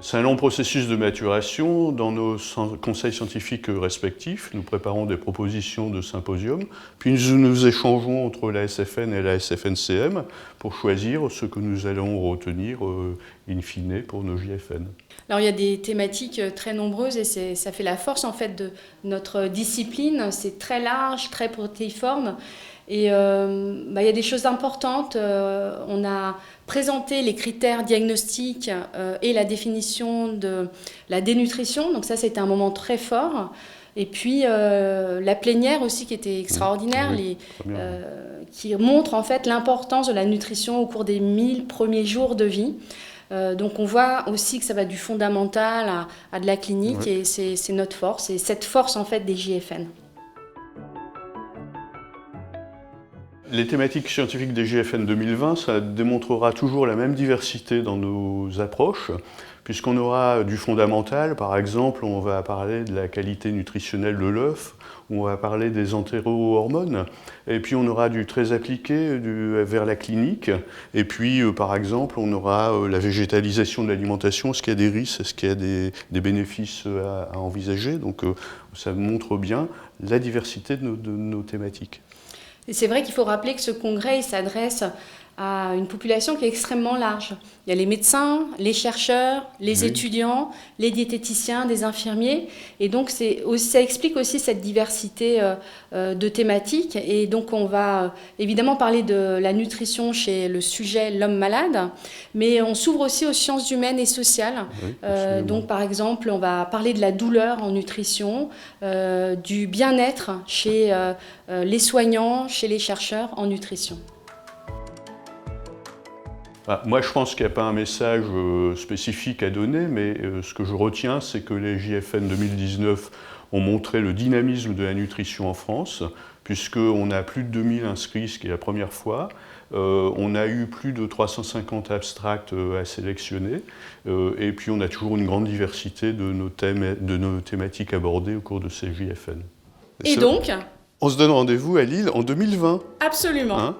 C'est un long processus de maturation. Dans nos conseils scientifiques respectifs, nous préparons des propositions de symposium, puis nous échangeons entre la SFN et la SFNCM pour choisir ce que nous allons retenir in fine pour nos JFN. Alors il y a des thématiques très nombreuses et ça fait la force en fait de notre discipline. C'est très large, très protéiforme. Et il y a des choses importantes. On a présenté les critères diagnostiques et la définition de la dénutrition. Donc ça, c'était un moment très fort. Et puis la plénière aussi qui était extraordinaire, qui montre en fait l'importance de la nutrition au cours des 1000 premiers jours de vie. Donc on voit aussi que ça va du fondamental à de la clinique et c'est notre force. Et cette force en fait des JFN. Les thématiques scientifiques des JFN 2020, ça démontrera toujours la même diversité dans nos approches, puisqu'on aura du fondamental, par exemple, on va parler de la qualité nutritionnelle de l'œuf, on va parler des entérohormones, et puis on aura du très appliqué vers la clinique, et puis par exemple on aura la végétalisation de l'alimentation, est-ce qu'il y a des risques, est-ce qu'il y a des bénéfices à envisager, donc ça montre bien la diversité de nos thématiques. Et c'est vrai qu'il faut rappeler que ce congrès il s'adresse à une population qui est extrêmement large. Il y a les médecins, les chercheurs, les étudiants, les diététiciens, des infirmiers. Et donc ça explique aussi cette diversité de thématiques. Et donc on va évidemment parler de la nutrition chez le sujet l'homme malade, mais on s'ouvre aussi aux sciences humaines et sociales. Donc par exemple, on va parler de la douleur en nutrition, du bien-être chez les soignants, chez les chercheurs en nutrition. Moi, je pense qu'il n'y a pas un message spécifique à donner, mais ce que je retiens, c'est que les JFN 2019 ont montré le dynamisme de la nutrition en France, puisqu'on a plus de 2000 inscrits, ce qui est la première fois. On a eu plus de 350 abstracts à sélectionner, et puis on a toujours une grande diversité de nos thématiques abordées au cours de ces JFN. Et donc, on se donne rendez-vous à Lille en 2020. Absolument. Hein ?